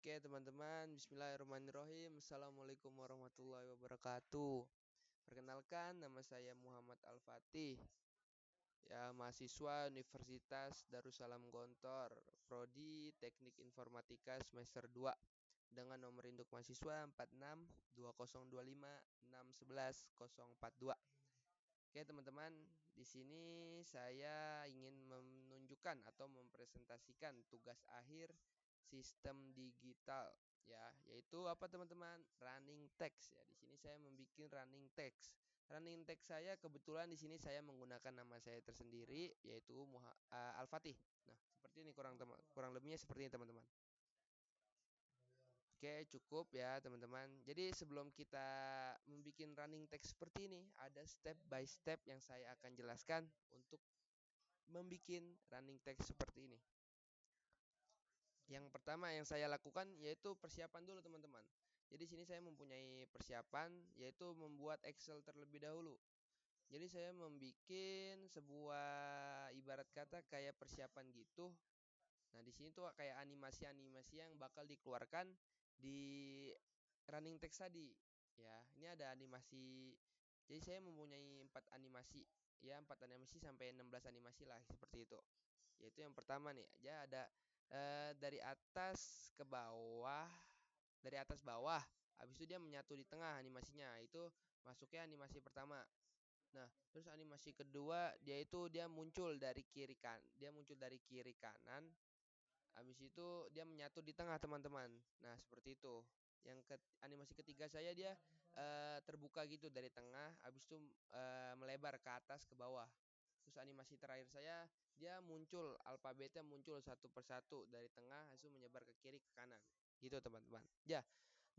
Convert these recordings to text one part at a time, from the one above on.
Oke teman-teman, bismillahirrahmanirrahim. Assalamualaikum warahmatullahi wabarakatuh. Perkenalkan, nama saya Muhammad Al-Fatih. Ya, mahasiswa Universitas Darussalam Gontor, Prodi Teknik Informatika semester 2 dengan nomor induk mahasiswa 462025611042. Oke teman-teman, di sini saya ingin menunjukkan atau mempresentasikan tugas akhir sistem digital ya, yaitu apa teman-teman? Running text ya. Di sini saya membuat running text. Running text saya kebetulan di sini saya menggunakan nama saya tersendiri yaitu Al-Fatih. Nah, seperti ini kurang lebihnya seperti ini teman-teman. Oke, cukup ya teman-teman. Jadi sebelum kita membuat running text seperti ini, ada step by step yang saya akan jelaskan untuk membuat running text seperti ini. Yang pertama yang saya lakukan yaitu persiapan dulu teman-teman. Jadi sini saya mempunyai persiapan yaitu membuat Excel terlebih dahulu. Jadi saya membuat sebuah ibarat kata kayak persiapan gitu. Nah, di sini tuh kayak animasi-animasi yang bakal dikeluarkan di running text tadi. Ya, ini ada animasi. Jadi saya mempunyai 4 animasi. Ya, 4 animasi sampai 16 animasi lah seperti itu. Yaitu yang pertama nih, aja ada dari atas ke bawah, dari atas bawah. Habis itu dia menyatu di tengah animasinya. Itu masuknya animasi pertama. Nah, terus animasi kedua dia muncul dari kiri kanan. Habis itu dia menyatu di tengah teman-teman. Nah seperti itu. Animasi ketiga saya dia terbuka gitu dari tengah. Habis itu melebar ke atas ke bawah. Terus animasi terakhir saya dia muncul alfabetnya muncul satu persatu dari tengah. Habis itu menyebar ke kiri ke kanan. Gitu teman-teman. Ya.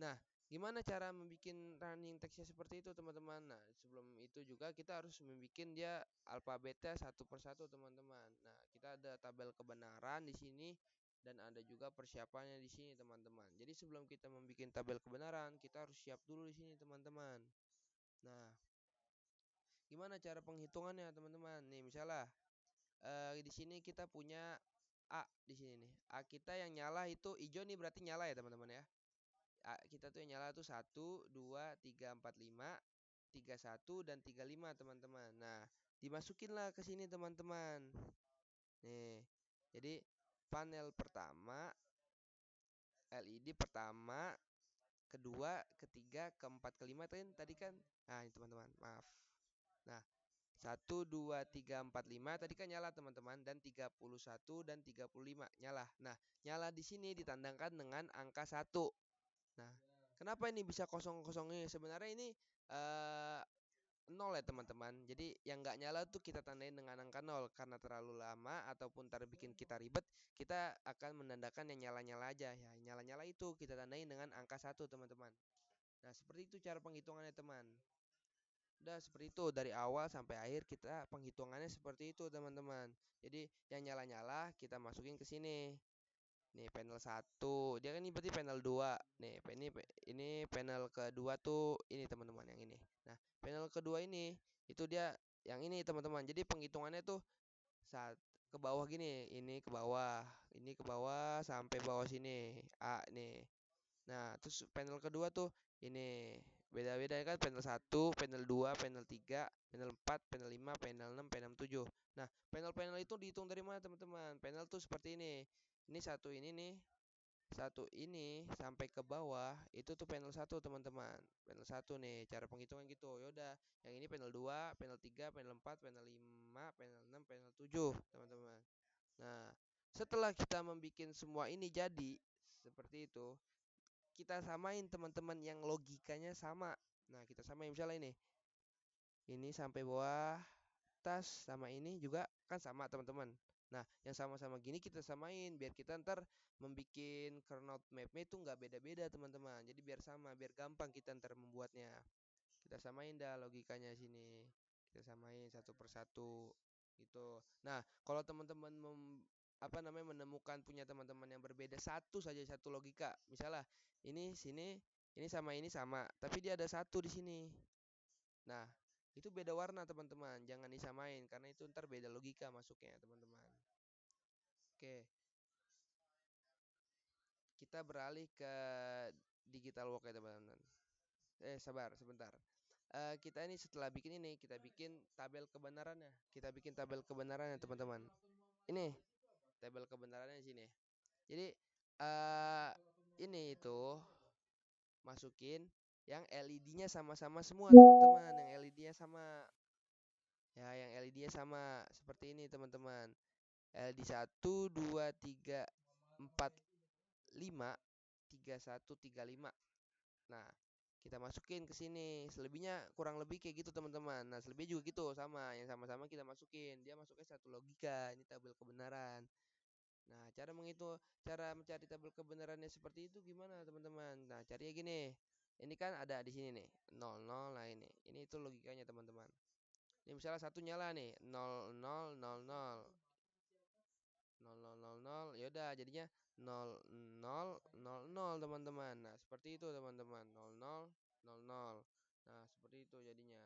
Nah, gimana cara membuat running text-nya seperti itu teman-teman? Nah, sebelum itu juga kita harus membuat dia alfabetnya satu persatu teman-teman. Nah, kita ada tabel kebenaran di sini dan ada juga persiapannya di sini teman-teman. Jadi sebelum kita membuat tabel kebenaran, kita harus siap dulu di sini teman-teman. Nah, gimana cara penghitungannya teman-teman? Nih, misalnya di sini kita punya A di sini nih. A kita yang nyala itu hijau nih berarti nyala ya teman-teman ya. Kita tuh yang nyala tuh 1, 2, 3, 4, 5, 31 dan 35 teman-teman. Nah, dimasukinlah ke sini teman-teman. Nih, jadi panel pertama, LED pertama, kedua, ketiga, keempat, kelima tadi kan. Nah, ini teman-teman, maaf. Nah, 1, 2, 3, 4, 5 tadi kan nyala teman-teman dan 31 dan 35 nyala. Nah, nyala di sini ditandangkan dengan angka 1. Nah, kenapa ini bisa kosong-kosong ini? Sebenarnya ini eh, nol ya teman-teman. Jadi yang nggak nyala tuh kita tandain dengan angka 0 karena terlalu lama ataupun bikin kita ribet, kita akan menandakan yang nyala-nyala aja ya. Nyala-nyala itu kita tandain dengan angka 1 teman-teman. Nah, seperti itu cara penghitungannya teman. Udah seperti itu dari awal sampai akhir kita penghitungannya seperti itu teman-teman. Jadi yang nyala-nyala kita masukin ke sini. Nih panel 1, dia kan ini berarti panel 2. Nih, ini panel kedua tuh ini teman-teman yang ini. Nah, panel kedua itu dia yang ini teman-teman. Jadi penghitungannya tuh saat ke bawah gini, ini ke bawah sampai bawah sini. A nih. Nah, terus panel kedua tuh ini beda-beda kan panel 1, panel 2, panel 3, panel 4, panel 5, panel 6, panel 7. Nah, panel-panel itu dihitung dari mana teman-teman? Panel tuh seperti ini. Ini satu ini nih. Satu ini sampai ke bawah itu tuh panel 1 teman-teman. Panel 1 nih, cara penghitungan gitu. Yaudah, yang ini panel 2, panel 3, panel 4, panel 5, panel 6, panel 7 teman-teman. Nah, setelah kita membuat semua ini jadi seperti itu, kita samain teman-teman yang logikanya sama. Nah, kita samain misalnya ini. Ini sampai bawah atas sama ini juga kan sama teman-teman. Nah, yang sama-sama gini kita samain biar kita ntar membuat kernel mapnya itu nggak beda-beda teman-teman. Jadi biar sama, biar gampang kita ntar membuatnya. Kita samain dah logikanya sini. Kita samain satu persatu gitu. Nah, kalau teman-teman menemukan punya teman-teman yang berbeda satu logika. Misalnya ini sini ini sama, tapi dia ada satu di sini. Nah, itu beda warna teman-teman. Jangan disamain karena itu ntar beda logika masuknya teman-teman. Oke, kita beralih ke digital work ya teman-teman. Sabar sebentar. Kita ini setelah bikin ini, kita bikin tabel kebenarannya. Kita bikin tabel kebenarannya teman-teman. Ini tabel kebenarannya di sini. Jadi eh ini itu masukin yang LED-nya sama-sama semua teman-teman. Yang LED-nya sama. Ya, yang LED-nya sama seperti ini teman-teman. LED 1, 2, 3, 4, 5, 31, 35. Nah, kita masukin ke sini. Selebihnya kurang lebih kayak gitu teman-teman. Nah, selebihnya juga gitu sama. Yang sama-sama kita masukin. Dia masuknya satu logika. Ini tabel kebenaran. Nah, cara mencari tabel kebenarannya seperti itu gimana teman-teman? Nah, carinya gini. Ini kan ada di sini nih, 00. Nah, ini itu logikanya teman-teman. Ini misalnya satu nyala nih, 0000. 0000, ya udah jadinya 0000 teman-teman. Nah, seperti itu teman-teman. 0000. Nah, seperti itu jadinya.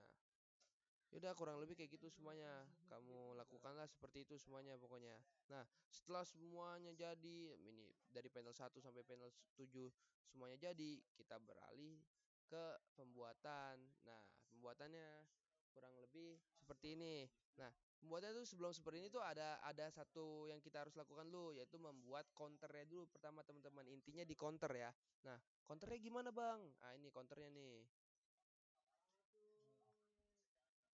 Yaudah kurang lebih kayak gitu semuanya. Kamu lakukanlah seperti itu semuanya pokoknya. Nah, setelah semuanya jadi, ini dari panel 1 sampai panel 7 semuanya jadi, kita beralih ke pembuatan. Nah, pembuatannya kurang lebih seperti ini. Nah, pembuatannya tuh sebelum seperti ini tuh ada satu yang kita harus lakukan dulu, yaitu membuat counternya dulu pertama teman-teman. Intinya di counter ya. Nah, counternya gimana, Bang? Ah, ini counternya nih.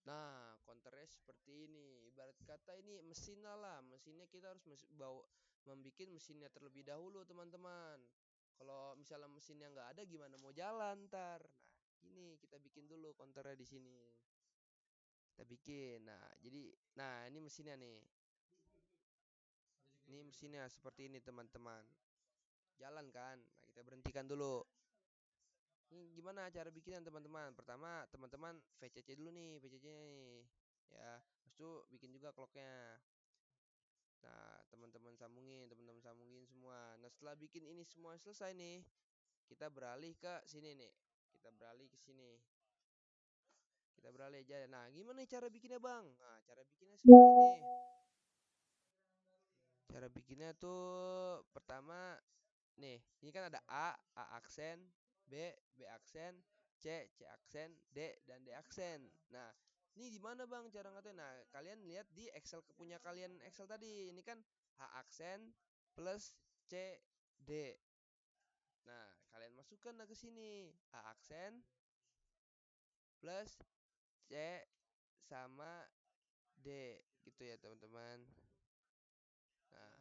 Nah, counternya seperti ini. Ibarat kata ini mesinnya lah. Mesinnya kita harus bawa membuat mesinnya terlebih dahulu, teman-teman. Kalau misalnya mesinnya nggak ada, gimana mau jalan ntar? Nah, ini kita bikin dulu counternya di sini. Kita bikin. Nah, ini mesinnya nih. Ini mesinnya seperti ini, teman-teman. Jalan kan? Nah, kita berhentikan dulu. Ini gimana cara bikinnya teman-teman? Pertama, teman-teman VCC dulu nih, VCC-nya nih. Ya, terus itu bikin juga clocknya. Nah, teman-teman sambungin semua. Nah, setelah bikin ini semua selesai nih, kita beralih ke sini nih. Kita beralih ke sini. Kita beralih aja. Nah, gimana nih cara bikinnya, Bang? Nah, cara bikinnya seperti ini. Cara bikinnya tuh pertama nih, ini kan ada A aksen, B aksen, C aksen, D dan D aksen. Nah, ini di mana Bang cara ngatain? Nah, kalian lihat di Excel punya kalian Excel tadi. Ini kan H aksen plus C D. Nah, kalian masukkan ke sini. A aksen plus C sama D gitu ya, teman-teman. Nah,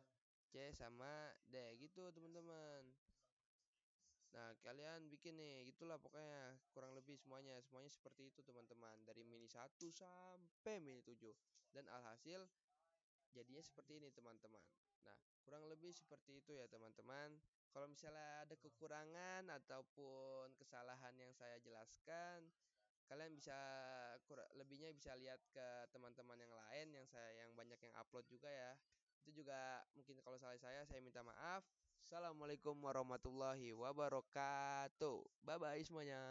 C sama D gitu, teman-teman. Nah, kalian bikin nih, gitulah pokoknya kurang lebih semuanya seperti itu teman-teman, dari mini 1 sampai mini 7. Dan alhasil jadinya seperti ini teman-teman. Nah, kurang lebih seperti itu ya teman-teman. Kalau misalnya ada kekurangan ataupun kesalahan yang saya jelaskan, kalian bisa lebihnya bisa lihat ke teman-teman yang lain yang banyak yang upload juga ya. Itu juga mungkin kalau salah saya minta maaf. Assalamualaikum warahmatullahi wabarakatuh. Bye bye semuanya.